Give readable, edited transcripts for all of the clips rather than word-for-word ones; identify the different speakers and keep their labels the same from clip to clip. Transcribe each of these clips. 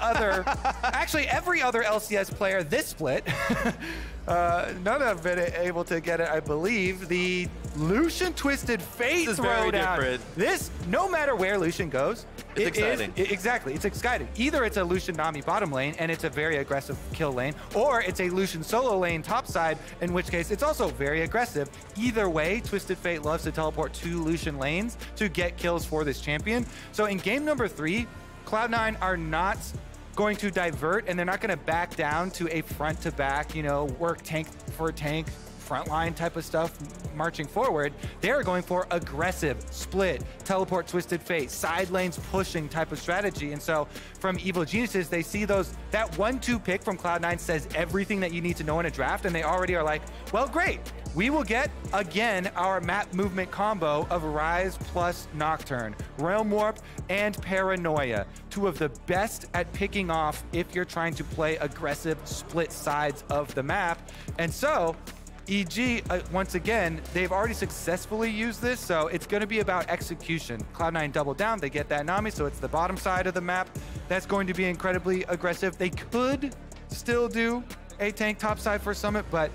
Speaker 1: actually every other LCS player this split, none have been able to get it, I believe. The Lucian Twisted Fate throwdown. This, no matter where Lucian goes,
Speaker 2: it's exciting.
Speaker 1: Exactly, it's exciting. Either it's a Lucian Nami bottom lane, and it's a very aggressive kill lane, or it's a Lucian solo lane top side, in which case it's also very aggressive. Either way, Twisted Fate loves to teleport to Lucian lanes to get kills for this champion. So in game number 3, Cloud9 are not going to divert, and they're not going to back down to a front-to-back, you know, work tank for tank, frontline type of stuff, marching forward. They're going for aggressive, split, teleport Twisted Fate, side lanes pushing type of strategy. And so from Evil Geniuses, they see that 1-2 pick from Cloud9 says everything that you need to know in a draft, and they already are like, well, great. We will get, again, our map movement combo of Ryze plus Nocturne, Realm Warp, and Paranoia. Two of the best at picking off if you're trying to play aggressive split sides of the map. And so, EG, once again, they've already successfully used this, so it's going to be about execution. Cloud9 double down, they get that Nami, so it's the bottom side of the map. That's going to be incredibly aggressive. They could still do a tank top side for Summit, but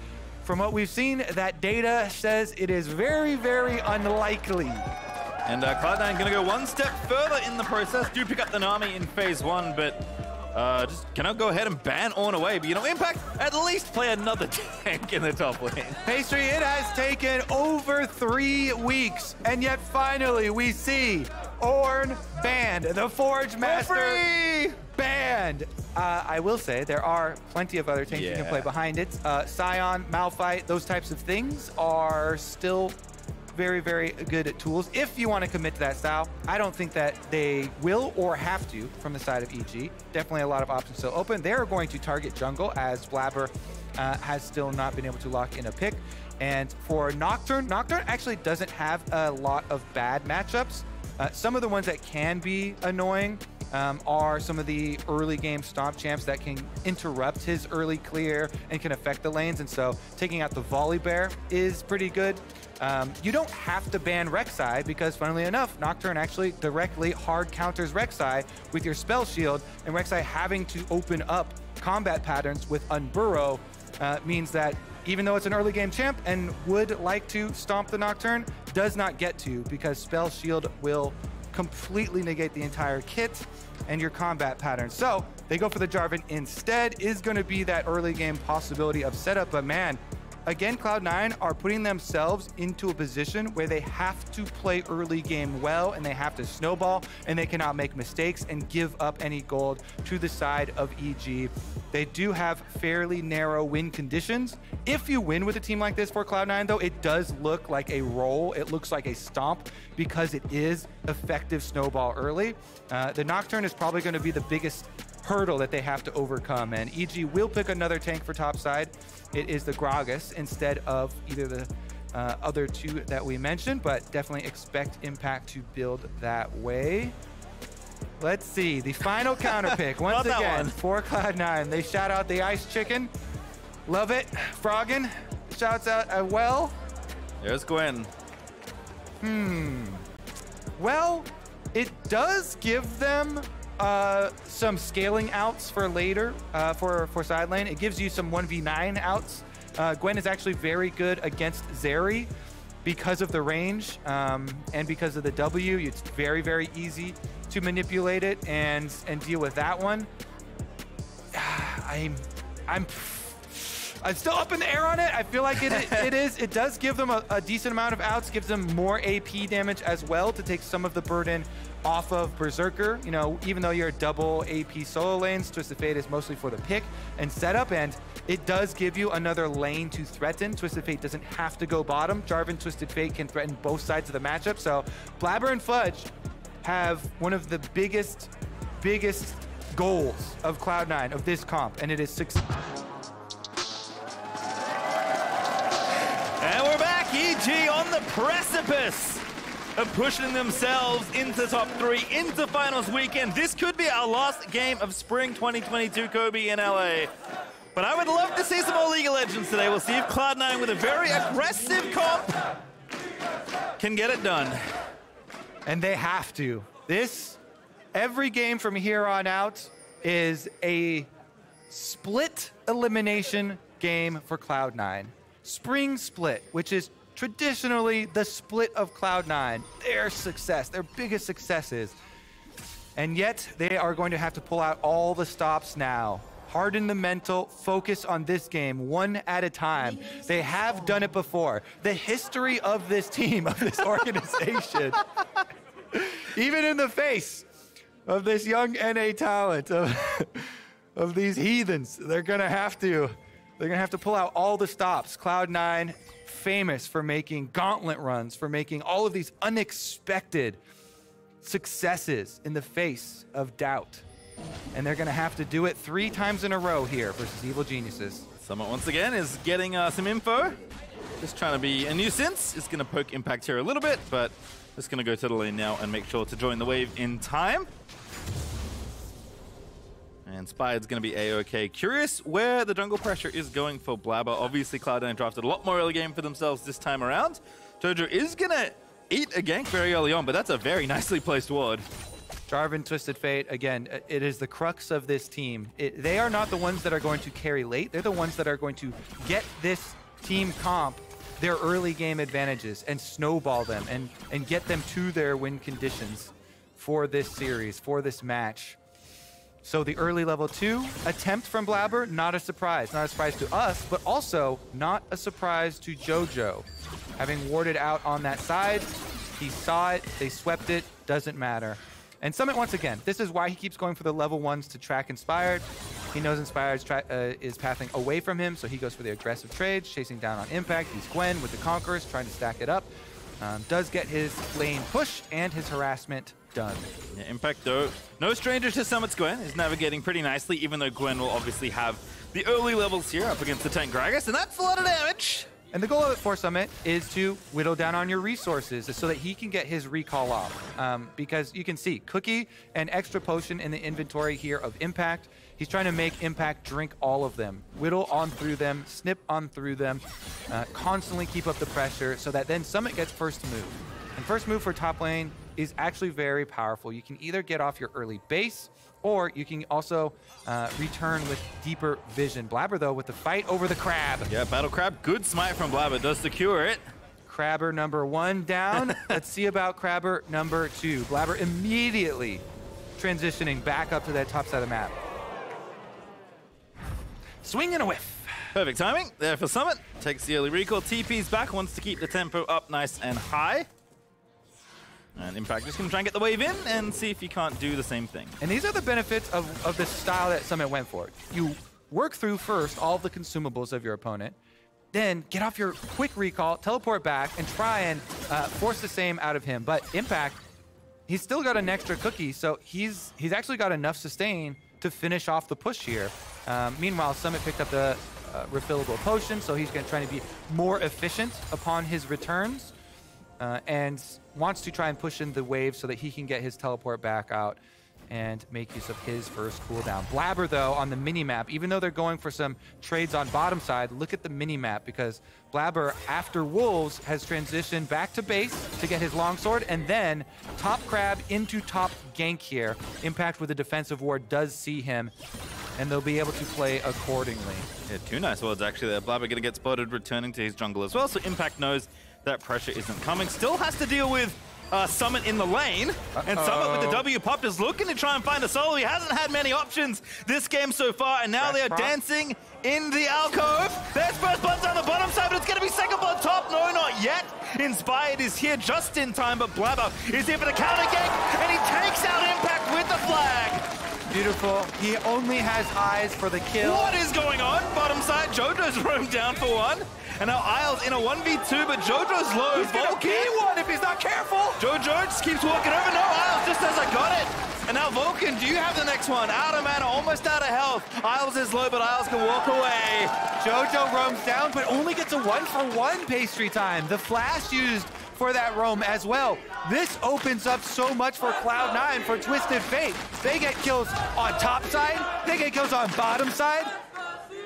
Speaker 1: from what we've seen, that data says it is very, very unlikely.
Speaker 2: And Cloud9 going to go one step further in the process. Do pick up the Nami in phase 1, but just cannot go ahead and ban Ornn away. But, you know, Impact at least play another tank in the top lane.
Speaker 1: Pastry, it has taken over 3 weeks, and yet finally we see Ornn banned, the Forge Master banned. I will say there are plenty of other tanks you can play behind it. Scion, Malphite, those types of things are still very, very good tools if you want to commit to that style. I don't think that they will or have to from the side of EG. Definitely a lot of options still open. They're going to target jungle as Blaber has still not been able to lock in a pick. And for Nocturne actually doesn't have a lot of bad matchups. Some of the ones that can be annoying are some of the early game stomp champs that can interrupt his early clear and can affect the lanes. And so taking out the Volibear is pretty good. You don't have to ban Rek'Sai because, funnily enough, Nocturne actually directly hard counters Rek'Sai with your spell shield, and Rek'Sai having to open up combat patterns with Unburrow means that even though it's an early game champ and would like to stomp the Nocturne, does not get to because spell shield will completely negate the entire kit and your combat pattern. So they go for the Jarvan instead. Is going to be that early game possibility of setup, but man, again, Cloud9 are putting themselves into a position where they have to play early game well, and they have to snowball, and they cannot make mistakes and give up any gold to the side of EG. They do have fairly narrow win conditions. If you win with a team like this for Cloud9, though, it does look like a roll. It looks like a stomp because it is effective snowball early. The Nocturne is probably going to be the biggest hurdle that they have to overcome, and EG will pick another tank for top side. It is the Gragas instead of either the other two that we mentioned, but definitely expect Impact to build that way. Let's see, the final counter pick once again for Cloud9. They shout out the Ice Chicken. Love it. Froggen shouts out as well.
Speaker 2: There's Gwen.
Speaker 1: Well, it does give them some scaling outs for later for side lane. It gives you some 1v9 outs. Gwen is actually very good against Zeri because of the range and because of the W. It's very, very easy to manipulate it and deal with that one. I'm still up in the air on it. I feel like it does give them a decent amount of outs, gives them more AP damage as well to take some of the burden off of Berserker. You know, even though you're double AP solo lanes, Twisted Fate is mostly for the pick and setup, and it does give you another lane to threaten. Twisted Fate doesn't have to go bottom. Jarvan Twisted Fate can threaten both sides of the matchup. So Blaber and Fudge have one of the biggest goals of Cloud9 of this comp, and it is success.
Speaker 2: And we're back, EG on the precipice of pushing themselves into top 3, into finals weekend. This could be our last game of spring 2022, Kobe, in LA. But I would love to see some more League of Legends today. We'll see if Cloud9 with a very aggressive comp can get it done.
Speaker 1: And they have to. Every game from here on out, is a split elimination game for Cloud9. Spring Split, which is traditionally the split of Cloud9, their success, their biggest successes. And yet they are going to have to pull out all the stops now. Harden the mental, focus on this game one at a time. They have done it before. The history of this team, of this organization, even in the face of this young NA talent, of these heathens, they're gonna have to pull out all the stops. Cloud9, famous for making gauntlet runs, for making all of these unexpected successes in the face of doubt. And they're gonna have to do it 3 times in a row here versus Evil Geniuses.
Speaker 2: Summit once again is getting some info. Just trying to be a nuisance. It's gonna poke Impact here a little bit, but just gonna go to the lane now and make sure to join the wave in time. And Spired's gonna be A-OK. Curious where the jungle pressure is going for Blaber. Obviously Cloud9 drafted a lot more early game for themselves this time around. Jojo is gonna eat a gank very early on, but that's a very nicely placed ward.
Speaker 1: Jarvan, Twisted Fate, again, it is the crux of this team. They are not the ones that are going to carry late. They're the ones that are going to get this team comp their early game advantages and snowball them and get them to their win conditions for this series, for this match. So the early level 2 attempt from Blaber, not a surprise. Not a surprise to us, but also not a surprise to Jojo. Having warded out on that side, he saw it, they swept it, doesn't matter. And Summit, once again, this is why he keeps going for the level 1s to track Inspired. He knows Inspired is pathing away from him, so he goes for the aggressive trades, chasing down on Impact. He's Gwen with the Conquerors, trying to stack it up. Does get his lane push and his harassment done.
Speaker 2: Yeah, Impact, though, no stranger to Summit's Gwen, is navigating pretty nicely, even though Gwen will obviously have the early levels here up against the tank Gragas, and that's a lot of damage.
Speaker 1: And the goal of it for Summit is to whittle down on your resources so that he can get his recall off. Because you can see Cookie and extra potion in the inventory here of Impact. He's trying to make Impact drink all of them. Whittle on through them, snip on through them, constantly keep up the pressure so that then Summit gets first move. And first move for top lane is actually very powerful. You can either get off your early base, or you can also return with deeper vision. Blaber, though, with the fight over the crab.
Speaker 2: Yeah, Battle Crab, good smite from Blaber, does secure it.
Speaker 1: Crabber number 1 down. Let's see about Crabber number 2. Blaber immediately transitioning back up to that top side of the map. Swing and a whiff.
Speaker 2: Perfect timing there for Summit. Takes the early recall, TP's back, wants to keep the tempo up nice and high. And Impact just going to try and get the wave in and see if he can't do the same thing.
Speaker 1: And these are the benefits of the style that Summit went for. You work through first all of the consumables of your opponent, then get off your quick recall, teleport back, and try and force the same out of him. But Impact, he's still got an extra cookie, so he's actually got enough sustain to finish off the push here. Meanwhile, Summit picked up the refillable potion, so he's going to try to be more efficient upon his returns. And wants to try and push in the wave so that he can get his teleport back out and make use of his first cooldown. Blaber, though, on the mini-map, even though they're going for some trades on bottom side, look at the mini-map, because Blaber, after Wolves, has transitioned back to base to get his longsword, and then top crab into top gank here. Impact with the defensive ward does see him, and they'll be able to play accordingly.
Speaker 2: Yeah, 2 nice wards actually there. Blaber going to get spotted returning to his jungle as well, so Impact knows that pressure isn't coming. Still has to deal with Summit in the lane. And Summit with the W pop is looking to try and find a solo. He hasn't had many options this game so far, and now they are dancing in the alcove. There's first blood down the bottom side, but it's going to be second blood top. No, not yet. Inspired is here just in time, but Blaber is here for the counter gank, and he takes out Impact with the flag.
Speaker 1: Beautiful. He only has eyes for the kill.
Speaker 2: What is going on? Bottom side, Jojo's roamed down for 1. And now Isles in a 1v2, but Jojo's low.
Speaker 1: He's gonna be one if he's not careful.
Speaker 2: Jojo just keeps walking over. No, Isles just says, I got it. And now Vulcan, do you have the next one? Out of mana, almost out of health. Isles is low, but Isles can walk away.
Speaker 1: Jojo roams down, but only gets a 1-for-1 PastryTime. The flash used for that roam as well. This opens up so much for Cloud9, for Twisted Fate. They get kills on top side, they get kills on bottom side.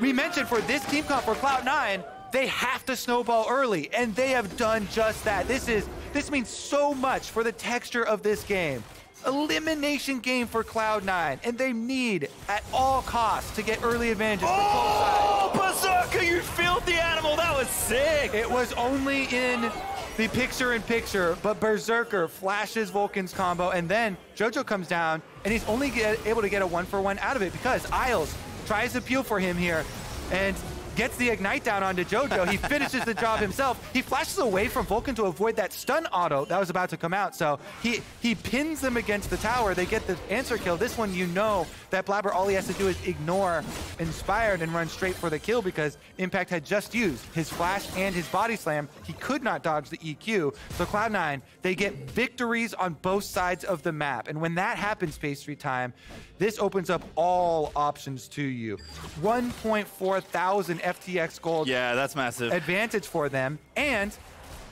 Speaker 1: We mentioned for this team comp for Cloud9, they have to snowball early, and they have done just that. This means so much for the texture of this game. elimination game for Cloud9, and they need at all costs to get early advantages for both sides.
Speaker 2: Oh, Berserker, you filthy animal! That was sick!
Speaker 1: It was only in the picture-in-picture, but Berserker flashes Vulcan's combo, and then Jojo comes down, and he's only able to get a 1-for-1 out of it because Isles tries to peel for him here, and gets the Ignite down onto Jojo. He finishes the job himself. He flashes away from Vulcan to avoid that stun auto that was about to come out. So he pins them against the tower. They get the answer kill. This one, you know that Blaber, all he has to do is ignore Inspired and run straight for the kill because Impact had just used his flash and his body slam. He could not dodge the EQ. So Cloud9, they get victories on both sides of the map. And when that happens, PastryTime, this opens up all options to you. 1.4 thousand FTX gold.
Speaker 2: Yeah, that's massive.
Speaker 1: Advantage for them. And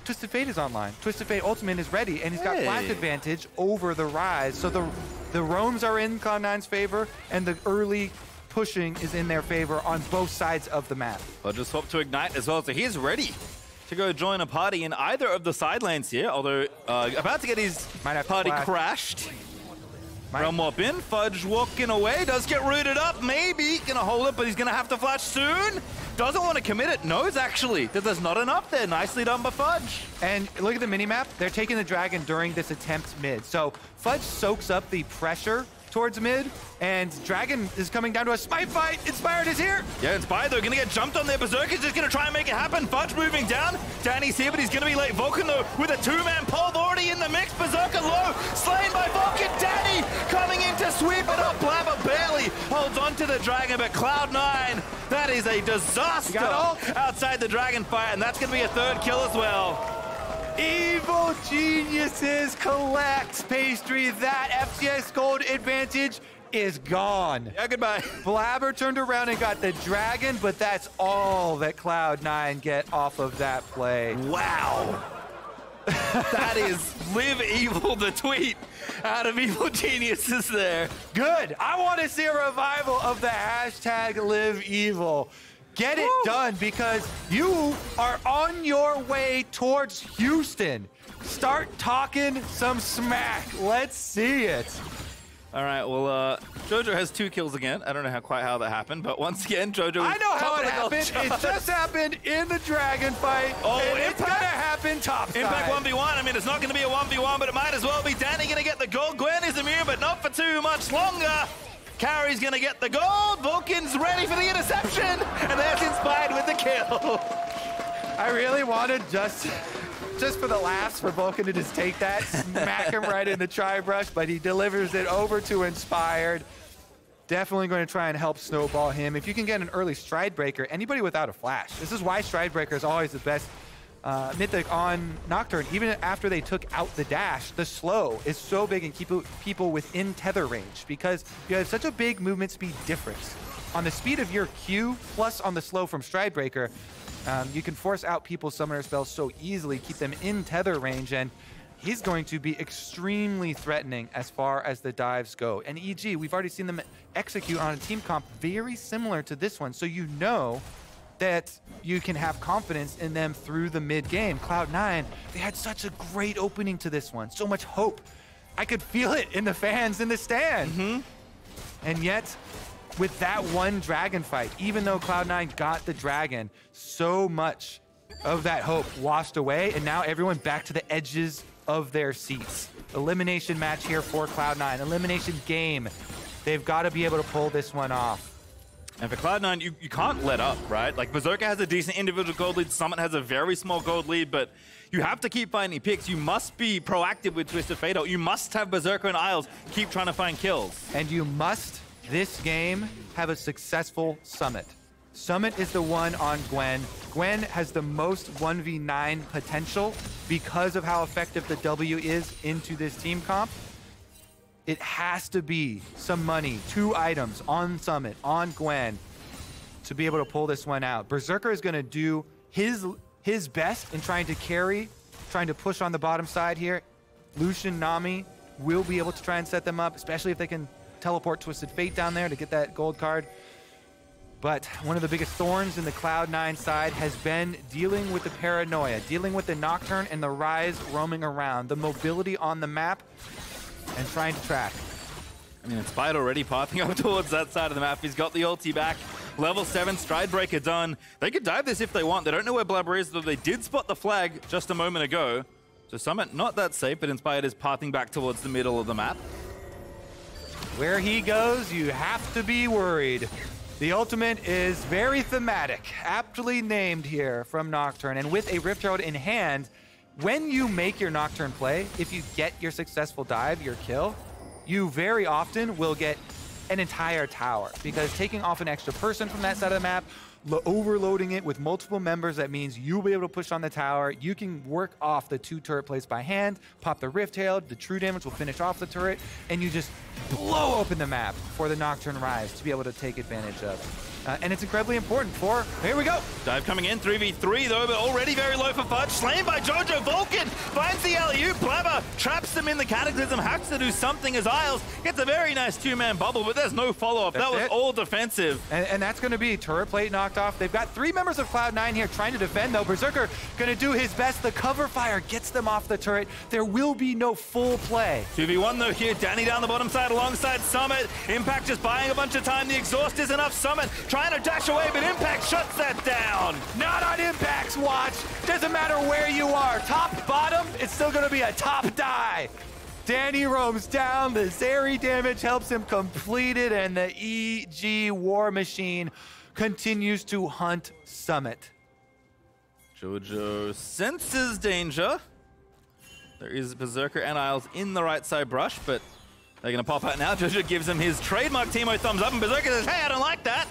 Speaker 1: Twisted Fate is online. Twisted Fate Ultimate is ready, and he's got flash advantage over the Ryze. So the roams are in Cloud9's favor, and the early pushing is in their favor on both sides of the map.
Speaker 2: I'll just swap to Ignite as well, so he's ready to go join a party in either of the side lanes here, although about to get his party crashed. Realm Warp in, Fudge walking away, does get rooted up, maybe gonna hold it, but he's gonna have to flash soon. Doesn't want to commit it, knows actually that there's not enough there. Nicely done by Fudge.
Speaker 1: And look at the minimap, they're taking the dragon during this attempt mid. So Fudge soaks up the pressure towards mid, and Dragon is coming down to a smite fight. Inspired is here.
Speaker 2: Yeah, Inspired though, gonna get jumped on there. Berserker's just gonna try and make it happen. Fudge moving down. Danny's here, but he's gonna be late. Vulcan though, with a two-man pole already in the mix. Berserker low, slain by Vulcan. Danny coming in to sweep it up. Blaber barely holds on to the Dragon, but Cloud9, that is a disaster outside the Dragon fight, and that's gonna be a third kill as well.
Speaker 1: Evil Geniuses collects Pastry. That FTX gold advantage is gone.
Speaker 2: Yeah, goodbye.
Speaker 1: Blaber turned around and got the dragon, but that's all that Cloud9 get off of that play.
Speaker 2: Wow. That is Live Evil, the tweet out of Evil Geniuses there.
Speaker 1: Good. I want to see a revival of the hashtag Live Evil. Get it done because you are on your way towards Houston. Start talking some smack. Let's see it.
Speaker 2: All right, well, Jojo has 2 kills again. I don't know quite how that happened, but once again, Jojo
Speaker 1: I know how it happened. It just happened in the dragon fight.
Speaker 2: Oh,
Speaker 1: and it's gonna happen topside.
Speaker 2: Impact 1v1. I mean, it's not gonna be a 1v1, but it might as well be. Danny gonna get the gold. Gwen is immune, but not for too much longer. Carrie's gonna get the gold. Vulcan's ready for the interception, and there's Inspired with the kill.
Speaker 1: I really wanted just for the laughs for Vulcan to just take that, smack him right in the tri-brush, but he delivers it over to Inspired. Definitely going to try and help snowball him. If you can get an early Stride Breaker, anybody without a flash. This is why Stride Breaker is always the best mythic on Nocturne. Even after they took out the dash, the slow is so big and keep people within tether range because you have such a big movement speed difference. On the speed of your Q plus on the slow from Stride Breaker, you can force out people's summoner spells so easily, keep them in tether range, and he's going to be extremely threatening as far as the dives go. And EG, we've already seen them execute on a team comp very similar to this one, so you know that you can have confidence in them through the mid-game. Cloud9, they had such a great opening to this one, so much hope. I could feel it in the fans in the stand. And yet, with that one dragon fight, even though Cloud9 got the dragon, so much of that hope washed away, and now everyone back to the edges of their seats. Elimination match here for Cloud9, elimination game. They've got to be able to pull this one off.
Speaker 2: And for Cloud9, you can't let up, right? Like, Berserker has a decent individual gold lead, Summit has a very small gold lead, but you have to keep finding picks. You must be proactive with Twisted Fate. You must have Berserker and Isles keep trying to find kills.
Speaker 1: And you must, this game, have a successful Summit. Summit is the one on Gwen. Gwen has the most 1v9 potential because of how effective the W is into this team comp. It has to be some money, 2 items on Summit, on Gwen, to be able to pull this one out. Berserker is going to do his best in trying to carry, trying to push on the bottom side here. Lucian, Nami will be able to try and set them up, especially if they can teleport Twisted Fate down there to get that gold card. But one of the biggest thorns in the Cloud9 side has been dealing with the paranoia, dealing with the Nocturne and the Ryze roaming around. The mobility on the map and trying to track.
Speaker 2: I mean, Inspired already pathing up towards that side of the map. He's got the ulti back. Level 7 Stride Breaker done. They could dive this if they want. They don't know where Blaber is, though they did spot the flag just a moment ago. So Summit not that safe, but Inspired is pathing back towards the middle of the map.
Speaker 1: Where he goes, you have to be worried. The ultimate is very thematic, aptly named here from Nocturne. And with a Rift Herald in hand, when you make your Nocturne play, if you get your successful dive, your kill, you very often will get an entire tower, because taking off an extra person from that side of the map, overloading it with multiple members, that means you'll be able to push on the tower. You can work off the 2 turret plays by hand, pop the Rift Herald, the true damage will finish off the turret, and you just blow open the map for the Nocturne Ryze to be able to take advantage of. And it's incredibly important for, here we go.
Speaker 2: Dive coming in, 3v3 though, but already very low for Fudge. Slain by Jojo. Vulcan finds the alley-oop. Blaber traps them in the Cataclysm, has to do something as Isles gets a very nice 2-man bubble, but there's no follow-up. That was all defensive.
Speaker 1: And that's going to be turret plate knocked off. They've got 3 members of Cloud9 here trying to defend, though. Berserker going to do his best. The cover fire gets them off the turret. There will be no full play.
Speaker 2: 2v1 though here. Danny down the bottom side alongside Summit. Impact just buying a bunch of time. The exhaust is enough. Summit trying to dash away, but Impact shuts that down.
Speaker 1: Not on Impact's watch. Doesn't matter where you are. Top, bottom, it's still going to be a top die. Danny roams down. The Zeri damage helps him complete it, and the EG War Machine continues to hunt Summit.
Speaker 2: Jojo senses danger. There is Berserker and Isles in the right side brush, but they're going to pop out now. Jojo gives him his trademark Teemo thumbs up, and Berserker says, hey, I don't like that.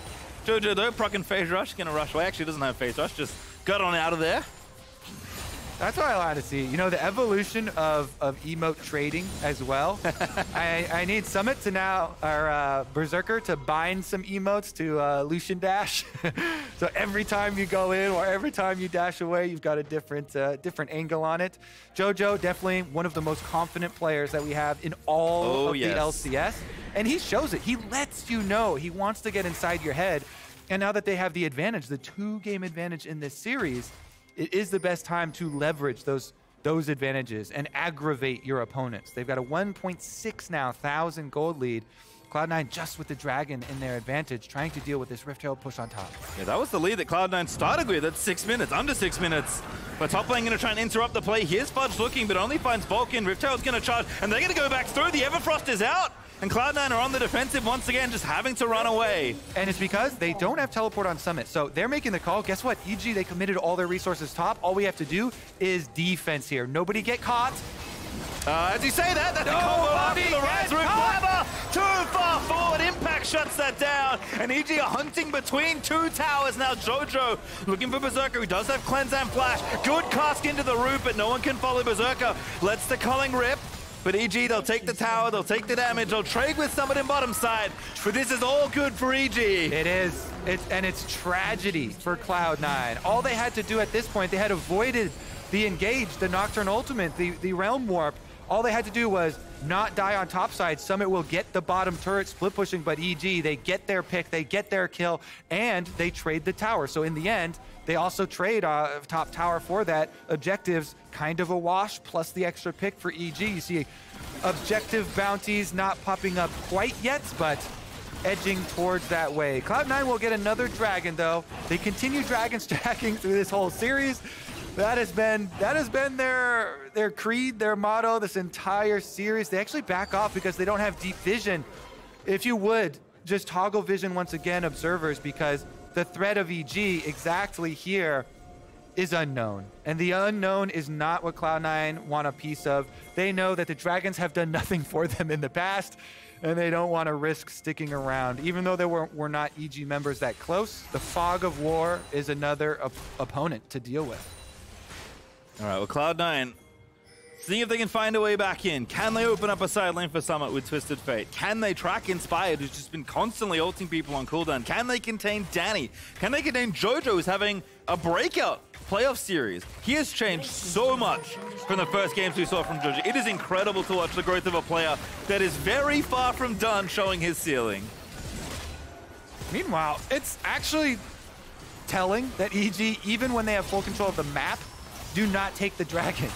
Speaker 2: Jojo, though, proccing Phase Rush, going to rush away. Actually, doesn't have Phase Rush, just got on out of there.
Speaker 1: That's what I like to see. You know, the evolution of emote trading as well. I need Summit to now, or Berserker to bind some emotes to Lucian dash. So every time you go in or every time you dash away, you've got a different angle on it. Jojo, definitely one of the most confident players that we have in all of the LCS. And he shows it. He lets you know he wants to get inside your head. And now that they have the advantage, the 2-game advantage in this series, it is the best time to leverage those advantages and aggravate your opponents. They've got a 1.6 now thousand gold lead. Cloud9 just with the Dragon in their advantage, trying to deal with this Rift Herald push on top.
Speaker 2: Yeah, that was the lead that Cloud9 started with at 6 minutes, under 6 minutes. But top lane going to try and interrupt the play. Here's Fudge looking, but only finds Vulcan. Rift Herald's going to charge, and they're going to go back through. The Everfrost is out, and Cloud9 are on the defensive once again, just having to run away.
Speaker 1: And it's because they don't have teleport on Summit, so they're making the call. Guess what? EG, they committed all their resources top. All we have to do is defense here. Nobody get caught.
Speaker 2: As you say that, that's a combo after the Ryze through Blaber. Too far forward, Impact shuts that down. And EG are hunting between 2 towers now. Jojo looking for Berserker, who does have Cleanse and Flash. Good cast into the roof, but no one can follow Berserker. Lets the culling rip. But EG, they'll take the tower, they'll take the damage, they'll trade with Summit in bottom side. But this is all good for EG.
Speaker 1: It is. It's tragedy for Cloud9. All they had to do at this point, they had avoided the engage, the Nocturne ultimate, the Realm Warp. All they had to do was not die on top side. Summit will get the bottom turret split pushing, but EG, they get their pick, they get their kill, and they trade the tower. So in the end, they also trade top tower for that. Objectives kind of a wash, plus the extra pick for EG. You see objective bounties not popping up quite yet, but edging towards that way. Cloud9 will get another Dragon, though. They continue Dragon stacking through this whole series. That has been their creed, their motto this entire series. They actually back off because they don't have deep vision. If you would, just toggle vision once again, observers, because the threat of EG exactly here is unknown. And the unknown is not what Cloud9 want a piece of. They know that the Dragons have done nothing for them in the past, and they don't want to risk sticking around. Even though they were not EG members that close, the fog of war is another opponent to deal with.
Speaker 2: All right, well, Cloud9, seeing if they can find a way back in. Can they open up a side lane for Summit with Twisted Fate? Can they track Inspired, who's just been constantly ulting people on cooldown? Can they contain Danny? Can they contain Jojo, who's having a breakout playoff series? He has changed so much from the first games we saw from Jojo. It is incredible to watch the growth of a player that is very far from done showing his ceiling.
Speaker 1: Meanwhile, it's actually telling that EG, even when they have full control of the map, do not take the Dragon.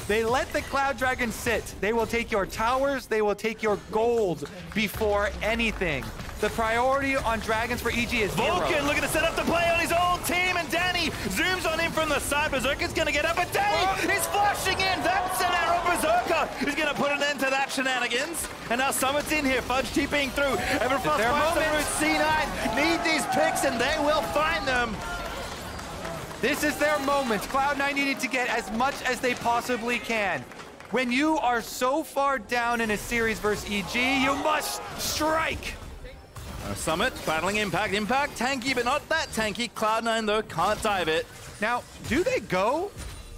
Speaker 1: They let the Cloud Dragon sit. They will take your towers, they will take your gold before anything. The priority on Dragons for EG is
Speaker 2: Vulcan
Speaker 1: zero.
Speaker 2: looking to set up the play on his own team, and Danny zooms on him from the side. Berserker's going to get up, but Danny is flashing in. That's an arrow. Berserker is going to put an end to that shenanigans. And now Summit's in here. Fudge TPing through. Everfrost finds the route. C9 need these picks, and they will find them.
Speaker 1: This is their moment. Cloud9 needed to get as much as they possibly can. When you are so far down in a series versus EG, you must strike.
Speaker 2: Summit battling Impact. Impact tanky, but not that tanky. Cloud9, though, can't dive it.
Speaker 1: Now, do they go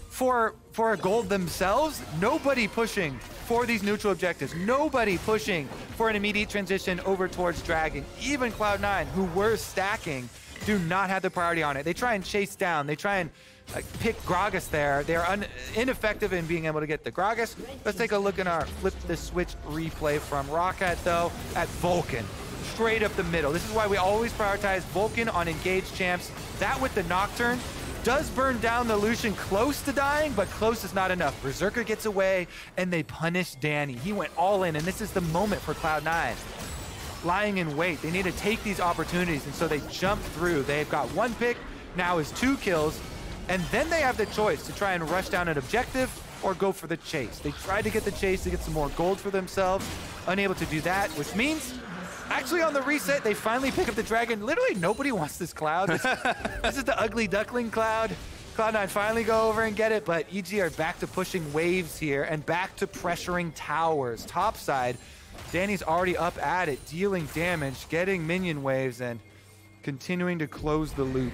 Speaker 1: for a gold themselves? Nobody pushing for these neutral objectives. Nobody pushing for an immediate transition over towards Dragon. Even Cloud9, who were stacking, do not have the priority on it. They try and chase down. They try and pick Gragas there. They're ineffective in being able to get the Gragas. Let's take a look in our flip the switch replay from Roccat, though, at Vulcan. Straight up the middle. This is why we always prioritize Vulcan on engaged champs. That with the Nocturne does burn down the Lucian close to dying, but close is not enough. Berserker gets away, and they punish Danny. He went all in, and this is the moment for Cloud9. Lying in wait. They need to take these opportunities, and so they jump through. They've got one pick, now is 2 kills, and then they have the choice to try and rush down an objective or go for the chase. They tried to get the chase to get some more gold for themselves, unable to do that, which means actually on the reset, they finally pick up the Dragon. Literally nobody wants this Cloud. This is the ugly duckling Cloud. Cloud9 finally go over and get it, but EG are back to pushing waves here and back to pressuring towers. Top side, Danny's already up at it, dealing damage, getting minion waves, and continuing to close the loop.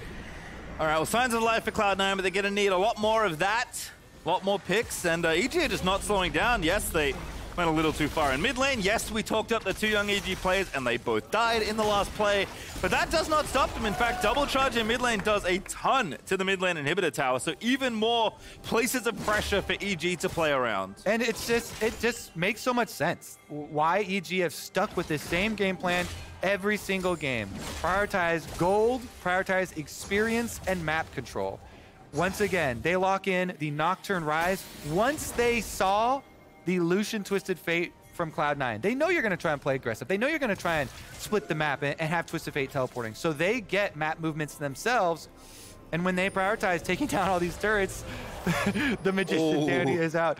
Speaker 2: All right, well, signs of life for Cloud9, but they're going to need a lot more of that, a lot more picks, and EG are just not slowing down. Yes, they went a little too far in mid lane. Yes, we talked up the 2 young EG players, and they both died in the last play, but that does not stop them. In fact, double charge in mid lane does a ton to the mid lane inhibitor tower, so even more places of pressure for EG to play around.
Speaker 1: And it just makes so much sense why EG have stuck with this same game plan every single game. Prioritize gold, prioritize experience, and map control. Once again, they lock in the Nocturne Ryze. Once they saw the Lucian Twisted Fate from Cloud9, they know you're going to try and play aggressive. They know you're going to try and split the map and have Twisted Fate teleporting. So they get map movements themselves. And when they prioritize taking down all these turrets, the Magician Danny is out.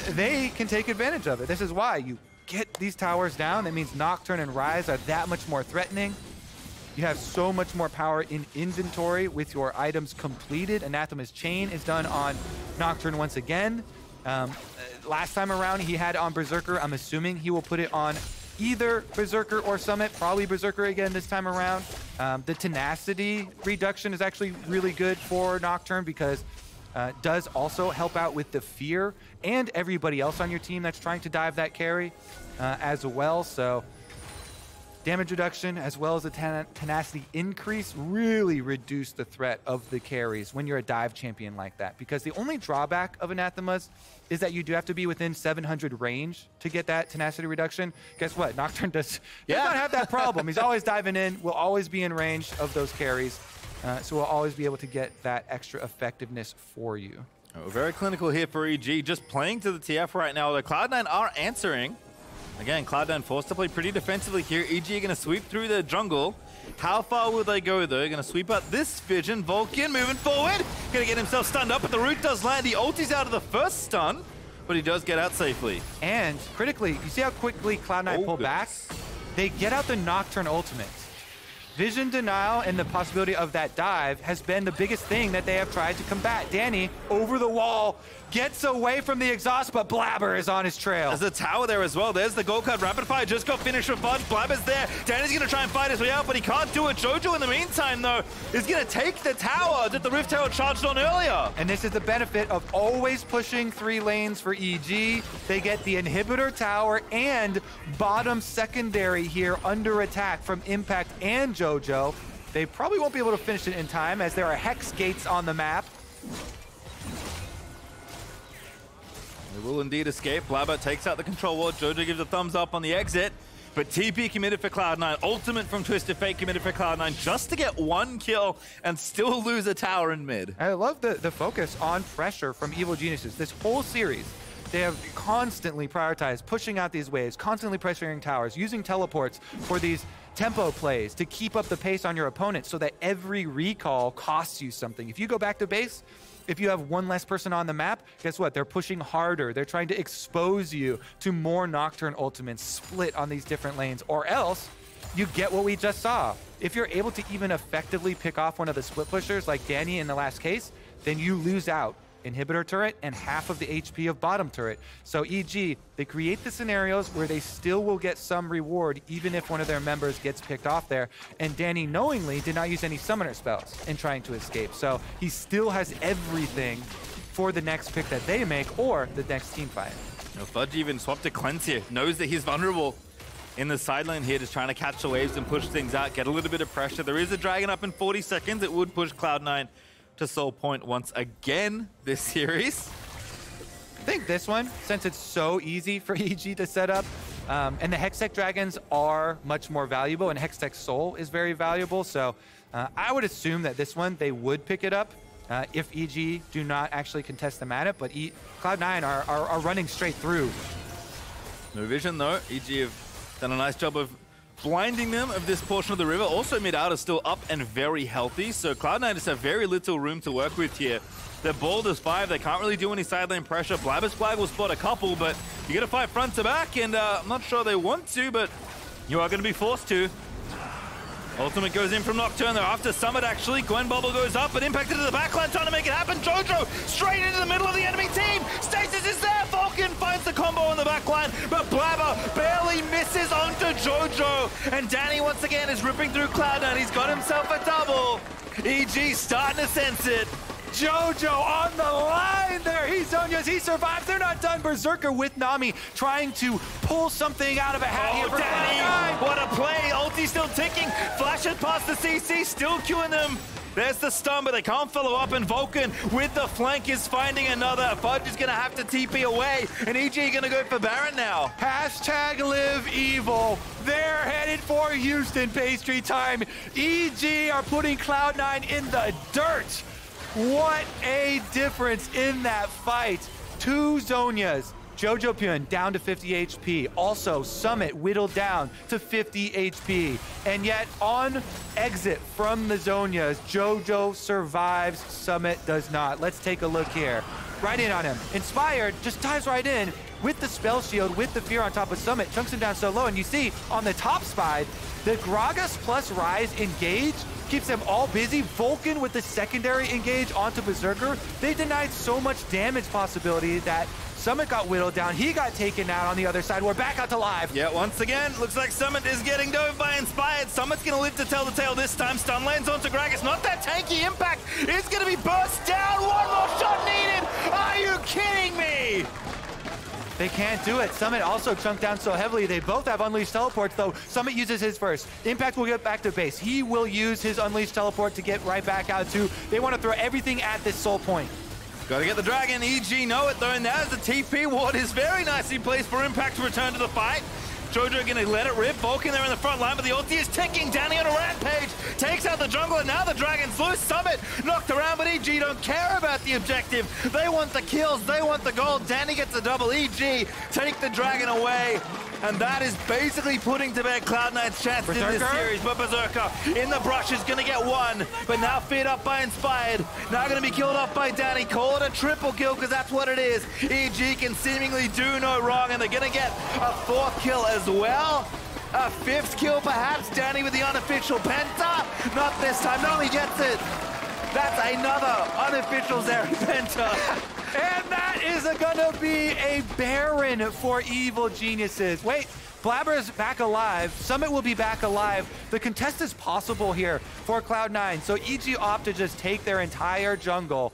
Speaker 1: They can take advantage of it. This is why you get these towers down. That means Nocturne and Ryze are that much more threatening. You have so much more power in inventory with your items completed. Anathema's Chain is done on Nocturne once again. Last time around, he had on Berserker. I'm assuming he will put it on either Berserker or Summit, probably Berserker again this time around. The tenacity reduction is actually really good for Nocturne because does also help out with the fear and everybody else on your team that's trying to dive that carry as well. So damage reduction as well as the tenacity increase really reduce the threat of the carries when you're a dive champion like that. Because the only drawback of Anathema's is that you do have to be within 700 range to get that tenacity reduction. Guess what? Nocturne does not have that problem. He's always diving in, will always be in range of those carries. So we'll always be able to get that extra effectiveness for you.
Speaker 2: Oh, very clinical here for EG, just playing to the TF right now. The Cloud9 are answering. Again, Cloud9 forced to play pretty defensively here. EG are going to sweep through the jungle. How far will they go, though? Going to sweep out this vision. Vulcan moving forward. Going to get himself stunned up, but the root does land. The ulti's out of the first stun, but he does get out safely.
Speaker 1: And critically, you see how quickly Cloud9 pull back? They get out the Nocturne ultimate. Vision denial and the possibility of that dive has been the biggest thing that they have tried to combat. Danny, over the wall, gets away from the exhaust, but Blaber is on his trail.
Speaker 2: There's a tower there as well. There's the gold card rapid fire. Just got finished with Fudge. Blaber's there. Danny's going to try and fight his way out, but he can't do it. Jojo, in the meantime, though, is going to take the tower that the Rift Tower charged on earlier.
Speaker 1: And this is the benefit of always pushing 3 lanes for EG. They get the inhibitor tower and bottom secondary here under attack from Impact and Jojo. They probably won't be able to finish it in time as there are hex gates on the map. They
Speaker 2: will indeed escape. Blaber takes out the control ward. Jojo gives a thumbs up on the exit. But TP committed for Cloud9, ultimate from Twisted Fate committed for Cloud9, just to get 1 kill and still lose a tower in mid.
Speaker 1: I love the focus on pressure from Evil Geniuses. This whole series, they have constantly prioritized pushing out these waves, constantly pressuring towers, using teleports for these tempo plays to keep up the pace on your opponent so that every recall costs you something. If you go back to base, if you have 1 less person on the map, guess what? They're pushing harder. They're trying to expose you to more Nocturne ultimates split on these different lanes, or else you get what we just saw. If you're able to even effectively pick off one of the split pushers like Danny in the last case, then you lose out inhibitor turret and half of the HP of bottom turret. So EG, they create the scenarios where they still will get some reward even if one of their members gets picked off there. And Danny knowingly did not use any summoner spells in trying to escape. So he still has everything for the next pick that they make or the next team fight.
Speaker 2: Fudge even swapped to Cleanse here, knows that he's vulnerable in the side lane here, just trying to catch the waves and push things out, get a little bit of pressure. There is a dragon up in 40 seconds. It would push Cloud9 to Soul Point once again this series.
Speaker 1: I think this one, since it's so easy for EG to set up, and the Hextech Dragons are much more valuable, and Hextech Soul is very valuable, so I would assume that this one, they would pick it up if EG do not actually contest them at it, but Cloud9 are running straight through.
Speaker 2: No vision though. EG have done a nice job of blinding them of this portion of the river. Also, mid-out is still up and very healthy, so Cloud9 just have very little room to work with here. They're bold as 5, they can't really do any side lane pressure. Blaber's flag will spot a couple, but you gotta fight front to back, and I'm not sure they want to, but you are gonna be forced to. Ultimate goes in from Nocturne. They're after Summit, actually. Gwen Bubble goes up, but impacted to the backline, trying to make it happen. Jojo straight into the middle of the enemy team. Stasis is there. Vulcan finds the combo on the backline, but Blaber barely misses onto Jojo. And Danny, once again, is ripping through Cloud9. He's got himself a double. EG starting to sense it.
Speaker 1: Jojo on the line there. He Zonias, he survives. They're not done. Berserker with Nami trying to pull something out of a hat here for
Speaker 2: Danny, what a play. Ulti still ticking. Flash it past the CC, still queuing them. There's the stun, but they can't follow up, and Vulcan with the flank is finding another. Fudge is going to have to TP away, and EG going to go for Baron now.
Speaker 1: Hashtag live evil. They're headed for Houston. PastryTime. EG are putting Cloud9 in the dirt. What a difference in that fight. 2 Zonias. Jojopyun down to 50 HP. Also, Summit whittled down to 50 HP. And yet, on exit from the Zonias, Jojo survives, Summit does not. Let's take a look here. Right in on him. Inspired just dives right in with the spell shield, with the fear on top of Summit, chunks him down so low. And you see, on the top side, the Gragas plus Ryze engage keeps them all busy. Vulcan with the secondary engage onto Berserker. They denied so much damage possibility that Summit got whittled down. He got taken out on the other side. We're back out to live.
Speaker 2: Yeah, once again, looks like Summit is getting dove by Inspired. Summit's going to live to tell the tale this time. Stun lanes onto Gragas. Not that tanky impact. It's going to be burst down. One more shot needed. Are you kidding me?
Speaker 1: They can't do it. Summit also chunked down so heavily. They both have Unleashed teleports, though. Summit uses his first. Impact will get back to base. He will use his Unleashed teleport to get right back out, too. They want to throw everything at this Soul Point.
Speaker 2: Got to get the dragon. EG know it, though, and there's the TP ward is very nicely placed for Impact to return to the fight. Jojo going to let it rip. Vulcan there in the front line, but the ulti is ticking. Danny on a rampage. Takes out the jungle, and now the dragon's loose. Summit knocked around, but EG don't care about the objective. They want the kills. They want the gold. Danny gets a double. EG take the dragon away. And that is basically putting to bed Cloud9's chance in this series. But Berserker in the brush is going to get one. But now feed up by Inspired. Now going to be killed off by Danny. Call it a triple kill because that's what it is. EG can seemingly do no wrong. And they're going to get a 4th kill as well. A 5th kill perhaps. Danny with the unofficial penta. Not this time. No, he gets it. That's another unofficial Zeri penta.
Speaker 1: And that is gonna be a Baron for Evil Geniuses. Wait, Blaber is back alive. Summit will be back alive. The contest is possible here for Cloud9. So EG opt to just take their entire jungle.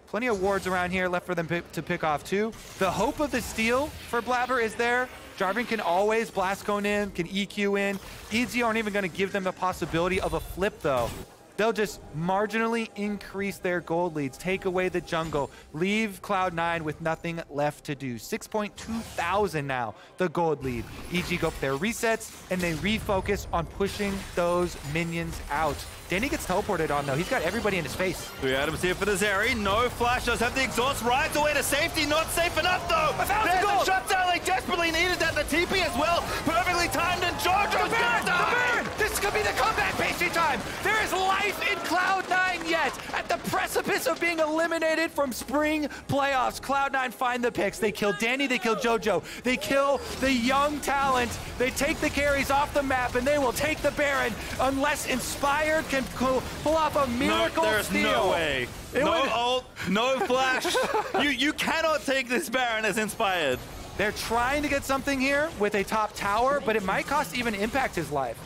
Speaker 1: Plenty of wards around here left for them to pick off too. The hope of the steal for Blaber is there. Jarvan can always blast cone in, can EQ in. EG aren't even gonna give them the possibility of a flip though. they'll just marginally increase their gold leads, take away the jungle, leave Cloud9 with nothing left to do. 6.2 thousand now, the gold lead. EG go for their resets, and they refocus on pushing those minions out. Danny gets teleported on, though. He's got everybody in his face.
Speaker 2: 3 items here for the Zeri. No flash, does have the exhaust. Rides away to safety. Not safe enough, though. There's the shutdown. They desperately needed that. The TP as well. Perfectly timed, and Jojo's gonna die.
Speaker 1: The burn! This could be the comeback, PastryTime. There is life in Cloud9 yet. At the precipice of being eliminated from spring playoffs, Cloud9 find the picks. They kill Danny, they kill Jojo. They kill the young talent. They take the carries off the map, and they will take the Baron unless Inspired can pull off a miracle
Speaker 2: there's
Speaker 1: steal.
Speaker 2: No way. No ult, no flash. you cannot take this Baron as Inspired.
Speaker 1: They're trying to get something here with a top tower, but it might cost even Impact his life.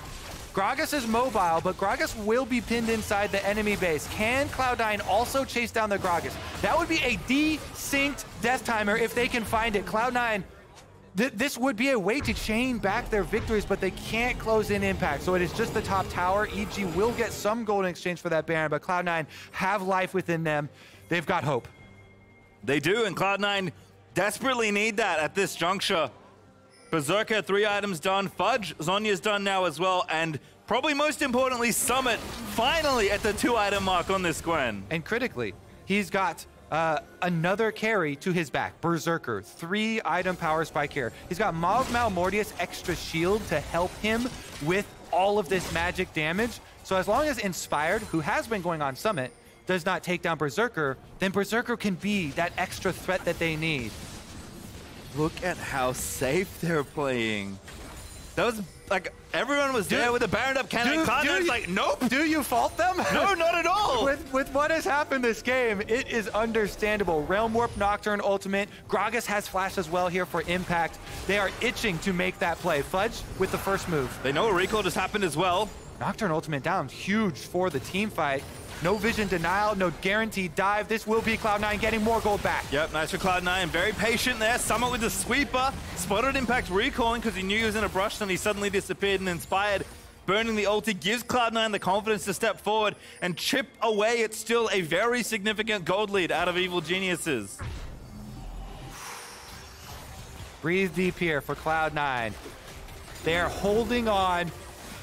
Speaker 1: Gragas is mobile, but Gragas will be pinned inside the enemy base. Can Cloud9 also chase down the Gragas? That would be a desynced death timer if they can find it. Cloud9, this would be a way to chain back their victories, but they can't close in Impact. So it is just the top tower. EG will get some gold in exchange for that Baron, but Cloud9 have life within them. They've got hope.
Speaker 2: They do, and Cloud9 desperately need that at this juncture. Berserker, 3 items done. Fudge, Zhonya's done now as well. And probably most importantly, Summit finally at the 2-item mark on this Gwen.
Speaker 1: And critically, he's got another carry to his back. Berserker, 3-item power spike here. He's got Mav Malmortius extra shield to help him with all of this magic damage. So as long as Inspired, who has been going on Summit, does not take down Berserker, then Berserker can be that extra threat that they need.
Speaker 2: Look at how safe they're playing. That was like everyone was there with the Baron up cannon. Cloud9's like, nope.
Speaker 1: Do you fault them?
Speaker 2: No, not at all.
Speaker 1: With what has happened this game, it is understandable. Realm Warp, Nocturne, Ultimate. Gragas has flash as well here for Impact. They are itching to make that play. Fudge with the first move.
Speaker 2: They know a recall just happened as well.
Speaker 1: Nocturne Ultimate down, huge for the team fight. No vision denial, no guaranteed dive. This will be Cloud9 getting more gold back.
Speaker 2: Yep, nice for Cloud9. Very patient there. Summit with the sweeper. Spotted Impact recalling because he knew he was in a brush, and he suddenly disappeared and Inspired. Burning the ulti gives Cloud9 the confidence to step forward and chip away at still a very significant gold lead out of Evil Geniuses.
Speaker 1: Breathe deep here for Cloud9. They're holding on.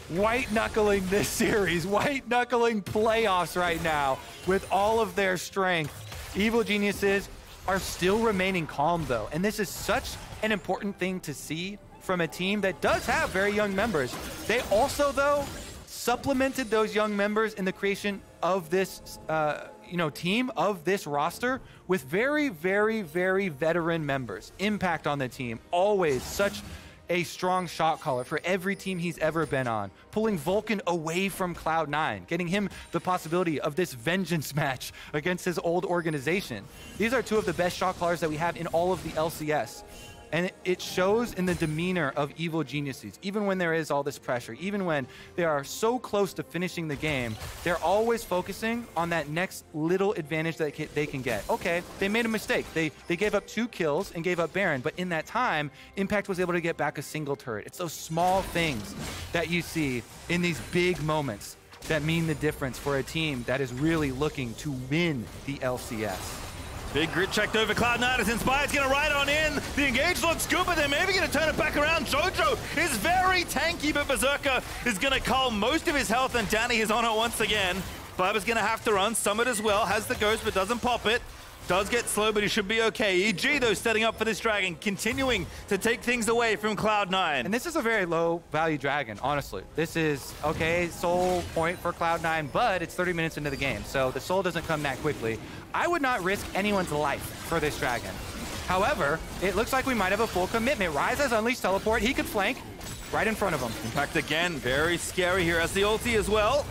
Speaker 1: White-knuckling this series, white-knuckling playoffs right now with all of their strength. Evil Geniuses are still remaining calm, though, and this is such an important thing to see from a team that does have very young members. They also, though, supplemented those young members in the creation of this team, of this roster, with very, very, very veteran members. Impact on the team, always such a strong shot caller for every team he's ever been on, pulling Vulcan away from Cloud9, getting him the possibility of this vengeance match against his old organization. These are 2 of the best shot callers that we have in all of the LCS. And it shows in the demeanor of Evil Geniuses. Even when there is all this pressure, even when they are so close to finishing the game, they're always focusing on that next little advantage that they can get. Okay, they made a mistake. They gave up 2 kills and gave up Baron, but in that time, Impact was able to get back a single turret. It's those small things that you see in these big moments that mean the difference for a team that is really looking to win the LCS.
Speaker 2: Big grit checked over Cloud9 as Inspired's gonna ride on in. The engage looks good, but they're maybe gonna turn it back around. Jojo is very tanky, but Berserker is gonna cull most of his health, and Danny is on it once again. Blaber's gonna have to run. Summit as well, has the ghost, but doesn't pop it. Does get slow, but he should be okay. EG, though, setting up for this dragon, continuing to take things away from Cloud9.
Speaker 1: And this is a very low-value dragon, honestly. This is, okay, soul point for Cloud9, but it's 30 minutes into the game, so the soul doesn't come that quickly. I would not risk anyone's life for this dragon. However, it looks like we might have a full commitment. Ryze has unleashed teleport. He could flank right in front of him.
Speaker 2: Impact again, very scary here as the ulti as well.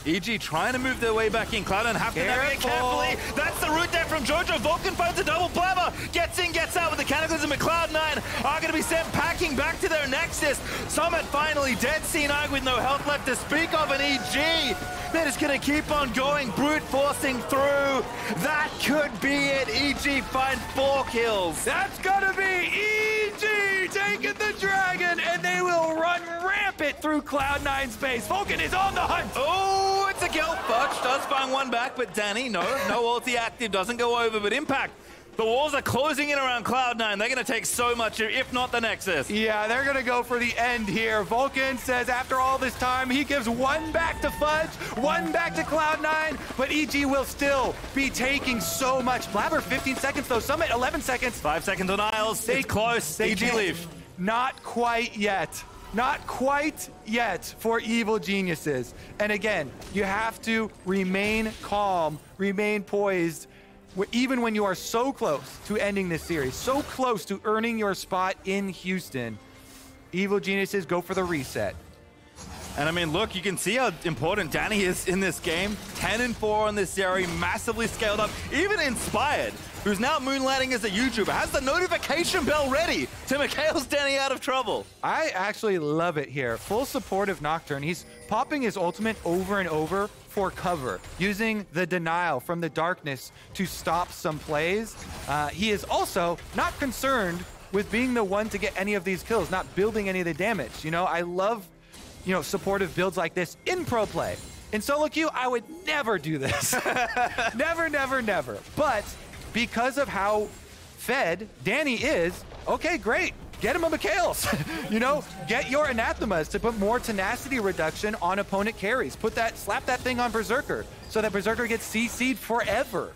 Speaker 2: EG trying to move their way back in. Cloud9 have to navigate carefully. That's the route there from Jojo. Vulcan finds a double. Blaber gets in, gets out with the Cataclysm, but Cloud9 are going to be sent packing back to their Nexus. Summit finally dead, C9 with no health left to speak of, and EG, they're just going to keep on going, brute forcing through. That could be it. EG find 4 kills.
Speaker 1: That's going to be EG taking the dragon, and they will run rampant through Cloud9's base. Vulcan is on the hunt.
Speaker 2: Oh, gets a kill. Fudge does find one back, but Danny, no ulti active, doesn't go over, but Impact. The walls are closing in around Cloud9. They're going to take so much, if not the Nexus.
Speaker 1: Yeah, they're going to go for the end here. Vulcan says after all this time, he gives one back to Fudge, one back to Cloud9, but EG will still be taking so much. Blaber, 15 seconds though. Summit, 11 seconds.
Speaker 2: 5 seconds on Isles. It's close. EG leave.
Speaker 1: Not quite yet. Not quite yet for Evil Geniuses. And again, you have to remain calm, remain poised, even when you are so close to ending this series, so close to earning your spot in Houston. Evil Geniuses go for the reset.
Speaker 2: And I mean, look, you can see how important Danny is in this game. 10-4 on this series, massively scaled up, even Inspired, who's now moonlighting as a YouTuber, has the notification bell ready to Mikhail's Danny out of trouble.
Speaker 1: I actually love it here. Full support of Nocturne. He's popping his ultimate over and over for cover, using the denial from the darkness to stop some plays. He is also not concerned with being the one to get any of these kills, not building any of the damage. You know, I love, you know, supportive builds like this in pro play. In solo queue, I would never do this. Never, never, never. But because of how fed Danny is, okay, great. Get him a Mikhail's. You know, get your anathemas to put more tenacity reduction on opponent carries. Slap that thing on Berserker so that Berserker gets CC'd forever.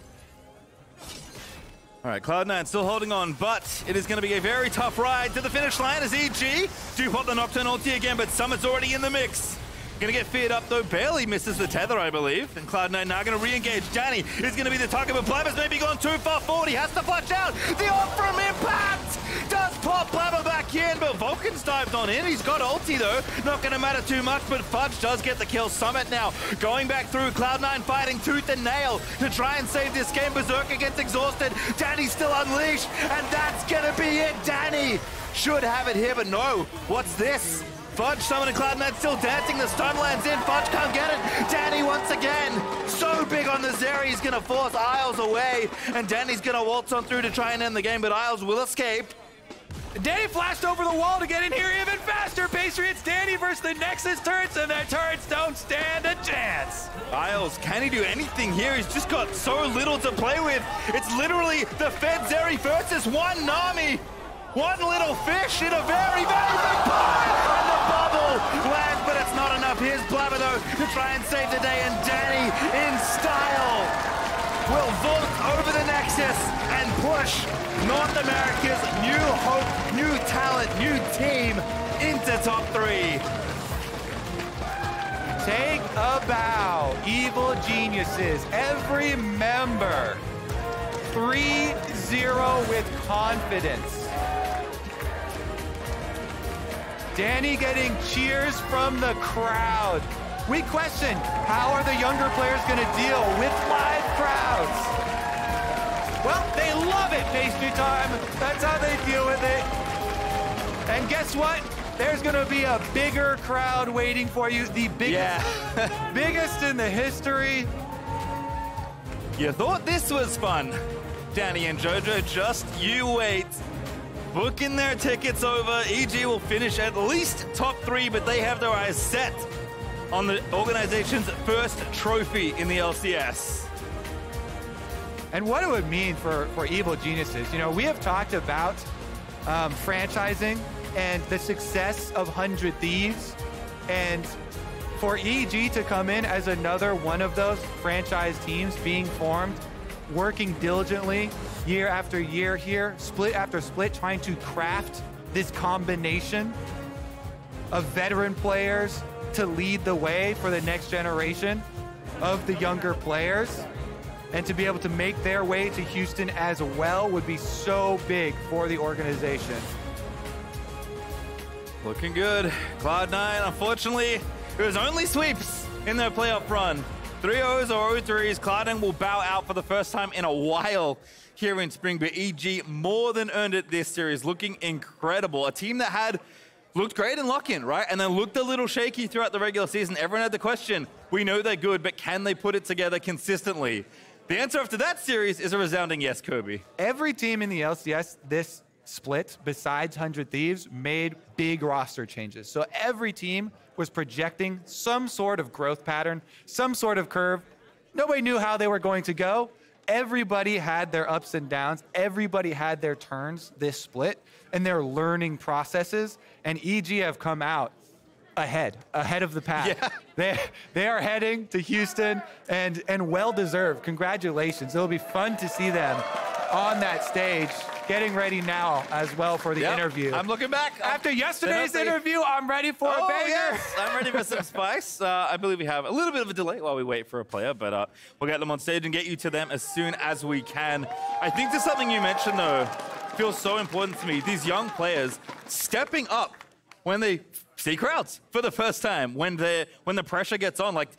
Speaker 2: All right, Cloud9 still holding on, but it is going to be a very tough ride to the finish line as EG do pop the Nocturne ulti again, but Summit's already in the mix. Gonna get feared up though, barely misses the tether, I believe. And Cloud9 now gonna re-engage. Danny is gonna be the target, but Blaber's maybe gone too far forward. He has to flush out. The ult from Impact does pop Blaber back in, but Vulcan's dived on in. He's got ulti though. Not gonna matter too much, but Fudge does get the kill. Summit now going back through. Cloud9 fighting tooth and nail to try and save this game. Berserker gets exhausted. Danny's still unleashed, and that's gonna be it. Danny should have it here, but no. What's this? Fudge summoning Cloud9 still dancing, the stun lands in, Fudge can't get it. Danny once again, so big on the Zeri, he's gonna force Isles away, and Danny's gonna waltz on through to try and end the game, but Isles will escape.
Speaker 1: Danny flashed over the wall to get in here even faster. Pastry, it's Danny versus the Nexus turrets, and their turrets don't stand a chance.
Speaker 2: Isles, can he do anything here? He's just got so little to play with. It's literally the Fed Zeri versus one Nami. One little fish in a very, very big pond, and the bubble lands, but it's not enough. Here's Blaber, though, to try and save the day, and Danny, in style, will vault over the Nexus and push North America's new hope, new talent, new team into top 3.
Speaker 1: Take a bow, Evil Geniuses, every member. 3-0 with confidence. Danny getting cheers from the crowd. We question, how are the younger players going to deal with live crowds? Well, they love it, PastryTime. That's how they deal with it. And guess what? There's going to be a bigger crowd waiting for you. The biggest, biggest in the history.
Speaker 2: You thought this was fun, Danny and Jojo. Just you wait. Booking their tickets over. EG will finish at least top 3, but they have their eyes set on the organization's first trophy in the LCS.
Speaker 1: And what it would mean for Evil Geniuses. You know, we have talked about franchising and the success of 100 Thieves. And for EG to come in as another one of those franchise teams being formed, working diligently year after year here, split after split, trying to craft this combination of veteran players to lead the way for the next generation of the younger players, and to be able to make their way to Houston as well would be so big for the organization.
Speaker 2: Looking good. Cloud9, unfortunately, it was only sweeps in their playoff run. 3-0s or 0-3s, Cloud9 will bow out for the first time in a while here in spring, but EG more than earned it this series, looking incredible. A team that had looked great in lock-in, right? And then looked a little shaky throughout the regular season. Everyone had the question, we know they're good, but can they put it together consistently? The answer after that series is a resounding yes, Kobe.
Speaker 1: Every team in the LCS this split, besides 100 Thieves, made big roster changes. So every team was projecting some sort of growth pattern, some sort of curve. Nobody knew how they were going to go. Everybody had their ups and downs. Everybody had their turns this split and their learning processes. And EG have come out ahead of the pack. Yeah. They are heading to Houston and well-deserved. Congratulations. It'll be fun to see them on that stage, getting ready now as well for the interview.
Speaker 2: I'm looking back.
Speaker 1: After yesterday's interview, I'm ready for a banger.
Speaker 2: Yes. I'm ready for some spice. I believe we have a little bit of a delay while we wait for a player, but we'll get them on stage and get you to them as soon as we can. I think there's something you mentioned, though, feels so important to me. These young players stepping up when they see crowds for the first time, when the pressure gets on. Like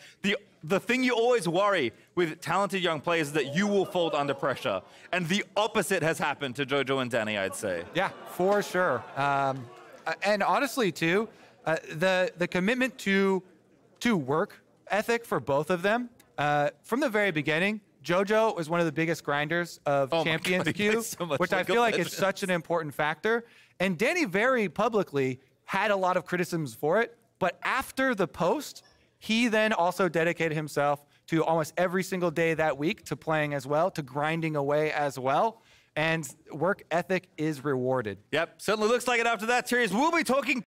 Speaker 2: the thing you always worry with talented young players is that you will fold under pressure. And the opposite has happened to Jojo and Danny, I'd say.
Speaker 1: Yeah, for sure. And honestly, too, the commitment to work ethic for both of them, from the very beginning, Jojo was one of the biggest grinders of Champions Queue, which I feel like is such an important factor. And Danny very publicly had a lot of criticisms for it, but after the post, he then also dedicated himself to almost every single day that week to playing as well, to grinding away as well, and work ethic is rewarded.
Speaker 2: Yep, certainly looks like it after that series. We'll be talking